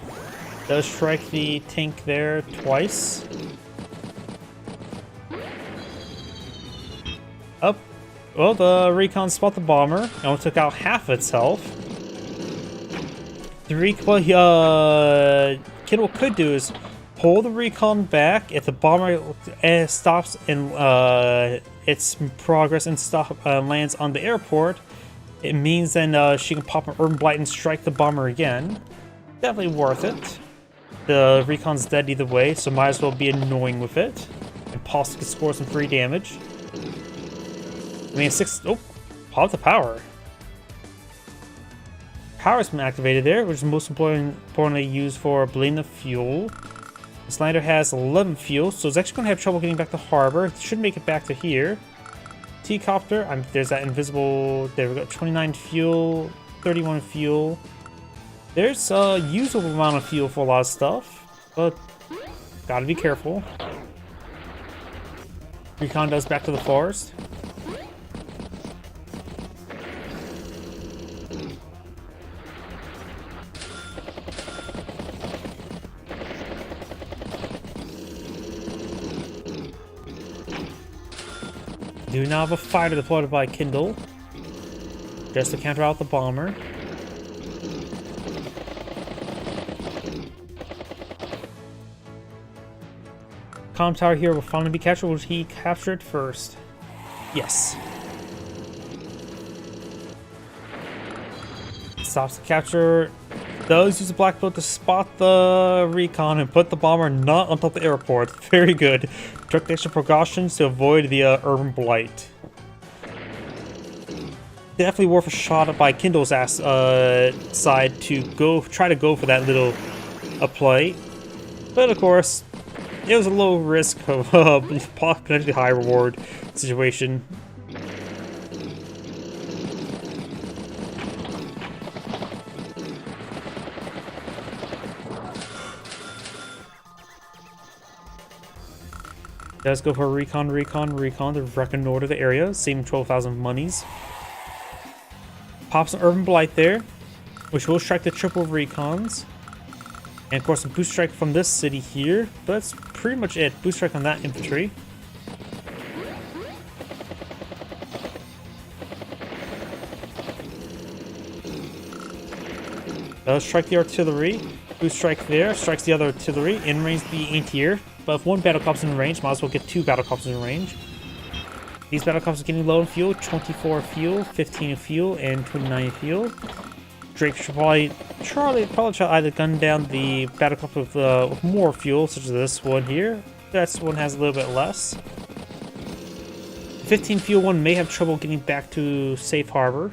A: Does strike the tank there twice. Up. Well, the recon spot the bomber and only took out half its health. Kittle could do is pull the recon back. If the bomber stops in its progress and lands on the airport, it means then she can pop an Urban Blight and strike the bomber again. Definitely worth it. The recon's dead either way, so might as well be annoying with it and possibly score some free damage. I mean, pop the power. Power's been activated there, which is most importantly used for bleeding the fuel. This lander has 11 fuel, so it's actually going to have trouble getting back to harbor. It should make it back to here. T-copter, there's that invisible. There we go, 29 fuel, 31 fuel. There's a usable amount of fuel for a lot of stuff, but gotta be careful. Recon does back to the forest. Do now have a fighter deployed by Kindle, just to counter out the bomber. Comm tower here will finally be captured. Will he capture it first? Yes. Stops the capture. Does use a black boat to spot the recon and put the bomber not on top of the airport. Very good. Took the extra precautions to avoid the Urban Blight. Definitely worth a shot by Kindle's side to try to go for that little play. But of course, it was a low risk of potentially high reward situation. Does go for recon to reconnoiter the area, saving 12,000 monies. Pops an Urban Blight there, which will strike the triple recons. And of course a boost strike from this city here, but that's pretty much it. Boost strike on that infantry. Does strike the artillery. Boost strike there, strikes the other artillery, in range the anti-air. But if one battle cop's in range, might as well get two battle cops in range. These battle cops are getting low in fuel, 24 fuel, 15 fuel, and 29 fuel. Drake should probably try either gun down the battle cop with more fuel, such as this one here. This one has a little bit less. 15 fuel one may have trouble getting back to safe harbor.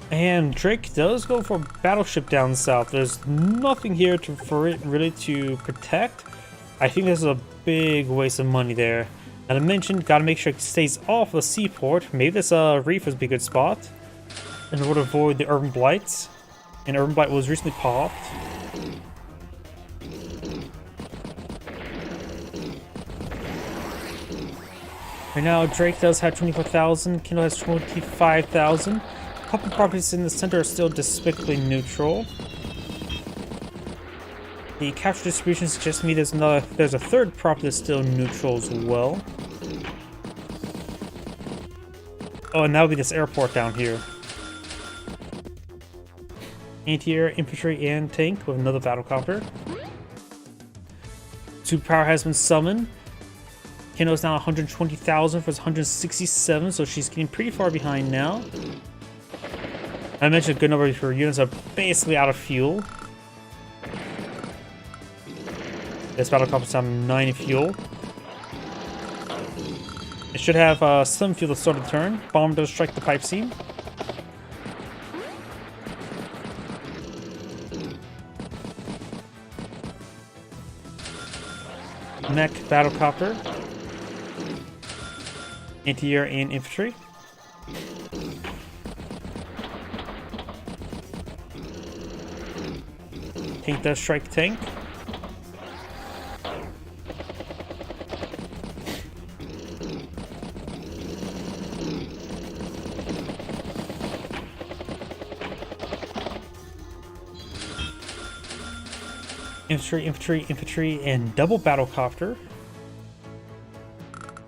A: And Drake does go for a battleship down south. There's nothing here for it really to protect. I think this is a big waste of money there. And I mentioned, gotta make sure it stays off the seaport. Maybe this reef would be a good spot in order to avoid the Urban Blights. And Urban Blight was recently popped. Right now, Drake does have 24,000, Kindle has 25,000. A couple properties in the center are still despicably neutral. The capture distribution suggests to me there's a third property that's still neutral as well. Oh, and that would be this airport down here. Anti-air, infantry, and tank with another battlecopter. Superpower has been summoned. Kino's now 120,000 versus 167, so she's getting pretty far behind now. I mentioned a good number of her units are basically out of fuel. This battlecopter's down 90 fuel. It should have some fuel to start the turn. Bomb does strike the pipe seam. Mech, battlecopter. Anti-air and infantry. Tank does strike tank. Infantry, and double battlecopter.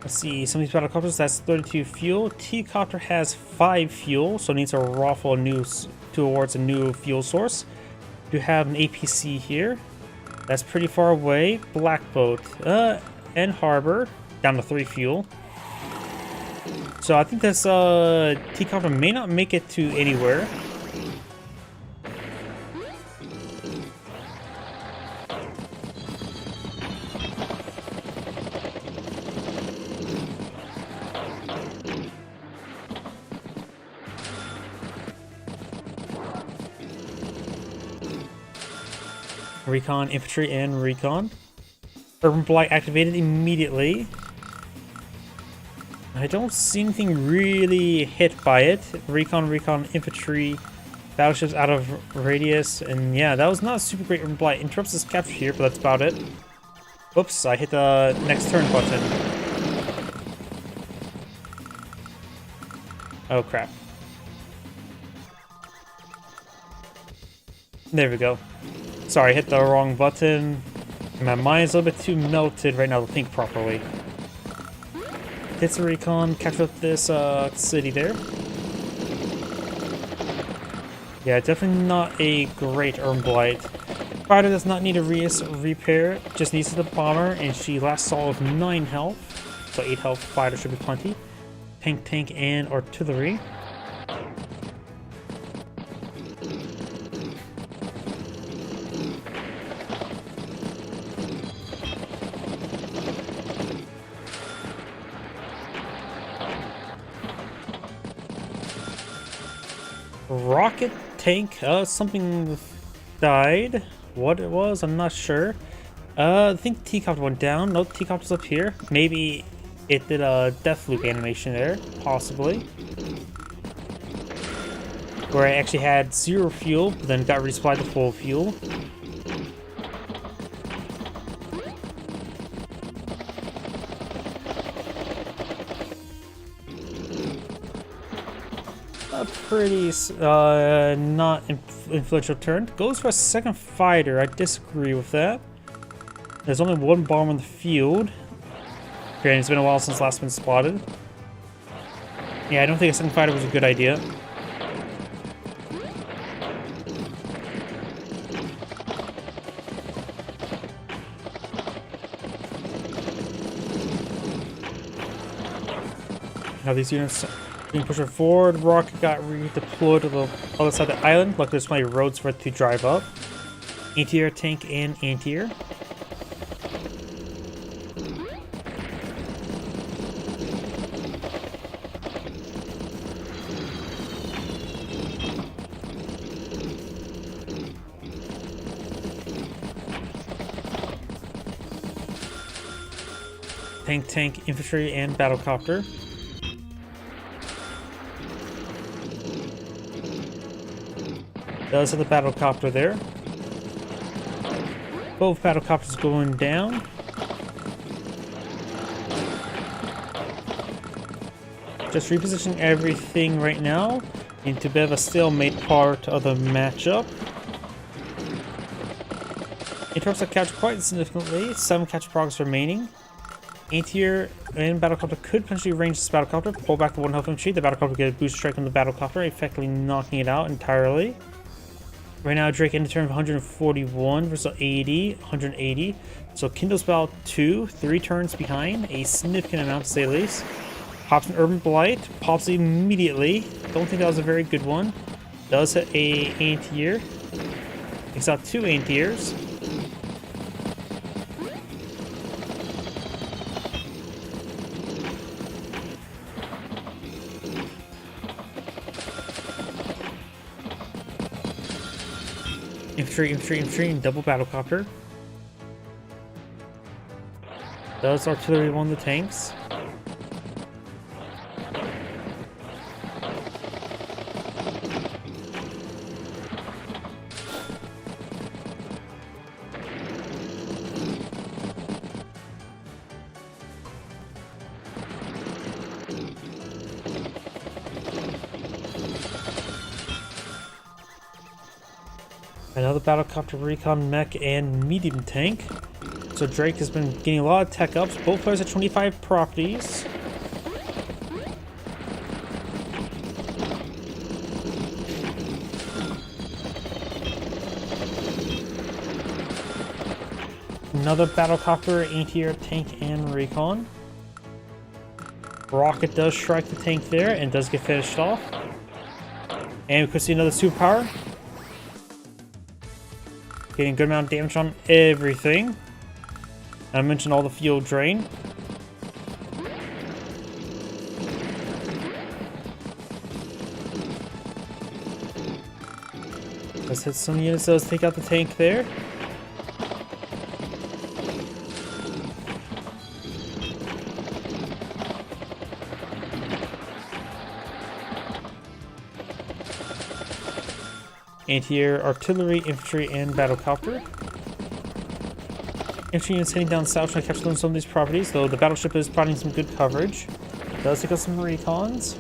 A: Let's see, some of these battlecopters, that's 32 fuel. T-copter has 5 fuel, so it needs to raffle towards a new fuel source. We do have an APC here. That's pretty far away. Blackboat and harbor, down to 3 fuel. So I think this T-copter may not make it to anywhere. Recon, infantry, and recon. Urban Blight activated immediately. I don't see anything really hit by it. Recon, infantry, battleships out of radius, and yeah, that was not a super great Urban Blight. Interrupts this capture here, but that's about it. Whoops, I hit the next turn button. Oh crap. There we go. Sorry, I hit the wrong button. My mind's a little bit too melted right now to think properly. Hits a recon, capture this city there. Yeah, definitely not a great Urban Blight. Fighter does not need a repair, just needs the bomber, and she last saw with 9 health. So 8 health, fighter should be plenty. Tank, and artillery. Rocket tank, something died. What it was, I'm not sure. I think the T-copter went down. No, T-copter's up here. Maybe it did a death loop animation there, possibly. Where I actually had 0 fuel, but then got resupplied to full fuel. A pretty not influential turn. Goes for a second fighter. I disagree with that. There's only 1 bomb on the field. Granted, it's been a while since last been spotted. Yeah, I don't think a second fighter was a good idea. Now these units being pushed forward. Rocket got redeployed to the other side of the island. Luckily, there's plenty of roads for it to drive up. Anti-air, tank, and anti-air. Tank, infantry, and battlecopter. Does have the battlecopter there. Both battlecopters going down. Just repositioning everything right now into a bit of a stalemate part of the matchup. Interrupts that catch quite significantly. 7 catch progress remaining. Anti-air and Battlecopter could potentially range this Battlecopter. Pull back the 1 health infantry. The Battlecopter get a boost strike on the Battlecopter, effectively knocking it out entirely. Right now, Drake ended turn of 141 versus 80, 180. So Kindle's about 3 turns behind, a significant amount to say the least. Pops an Urban Blight, pops immediately. Don't think that was a very good one. Does hit a anti-air. Takes out 2 anti-airs. Infantry, and double Battlecopter. Does artillery one of the tanks? Another Battlecopter, Recon, Mech, and Medium Tank. So Drake has been getting a lot of tech ups. Both players at 25 properties. Another Battlecopter, anti-air, tank, and Recon. Rocket does strike the tank there and does get finished off. And we could see another superpower. Getting a good amount of damage on everything. I mentioned all the fuel drain. Let's hit some units. Does take out the tank there. Anti-air, artillery, infantry, and Battlecopter. Infantry units heading down south trying to capture some of these properties, though the battleship is providing some good coverage. Does take out some recons.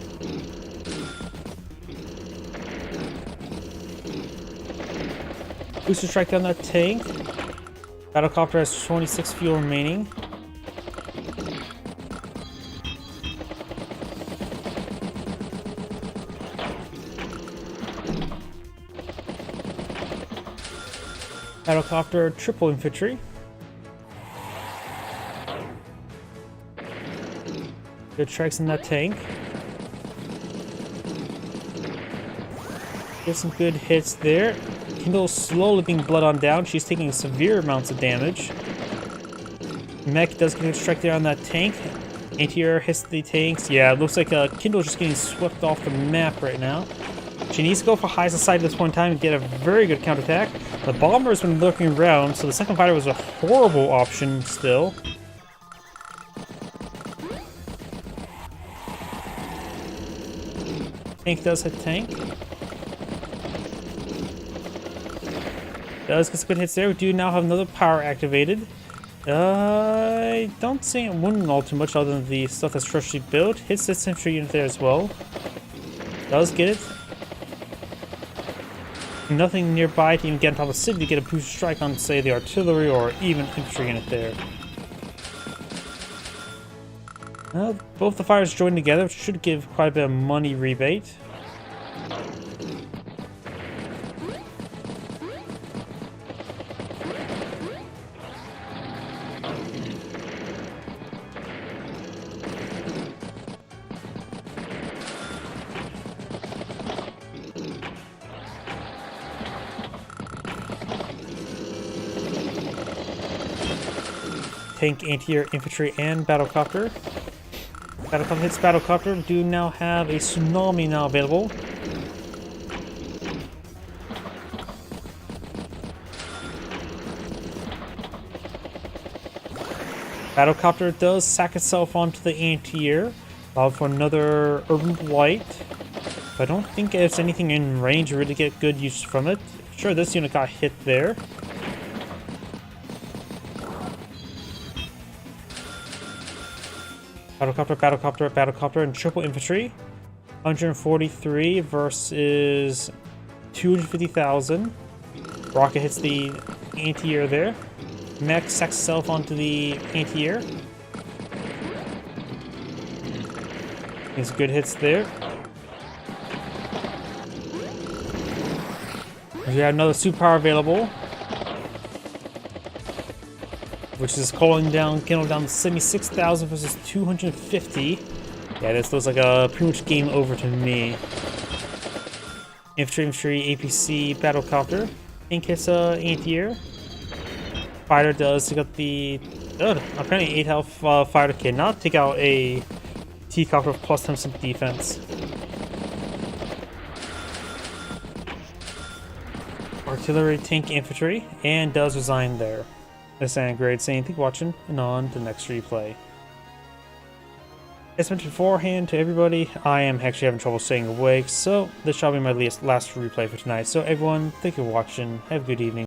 A: Booster strike down that tank. Battlecopter has 26 fuel remaining. Battlecopter, triple infantry. Good strikes in that tank. Get some good hits there. Kindle's slowly being blood on down. She's taking severe amounts of damage. Mech does get a strike there on that tank. Anti-air hits the tanks. Yeah, it looks like Kindle's just getting swept off the map right now. She needs to go for high society at this point in time and get a very good counterattack. The bomber has been looking around, so the second fighter was a horrible option still. Tank does hit tank. Does get some good hits there. We do now have another power activated. I don't see it winning all too much other than the stuff that's freshly built. Hits this infantry unit there as well. Does get it. Nothing nearby to even get on top of the city to get a boost strike on, say, the artillery or even infantry unit there. Both the fighters join together, which should give quite a bit of money rebate. Tank, anti-air, infantry, and Battlecopter. Battlecopter hits Battlecopter. We do now have a tsunami now available. Battlecopter does sack itself onto the anti-air. For another Urban Blight. But I don't think it's anything in range to really get good use from it. Sure, this unit got hit there. Battlecopter, battlecopter, battlecopter, and triple infantry. 143 versus 250,000. Rocket hits the anti-air there. Mech sacks itself onto the anti-air. These good hits there. We have another superpower available, which is kindling down to 76,000 versus 250. Yeah, this looks like a pretty much game over to me. Infantry, APC, battlecopter. Tank hits anti-air. Fighter does take out the apparently 8 health fighter cannot take out a T-copter with plus 10% defense. Artillery, tank, infantry, and does resign there. This is great saying thank you for watching, and on to the next replay. As mentioned beforehand to everybody, I am actually having trouble staying awake, so this shall be my last replay for tonight. So everyone, thank you for watching, have a good evening.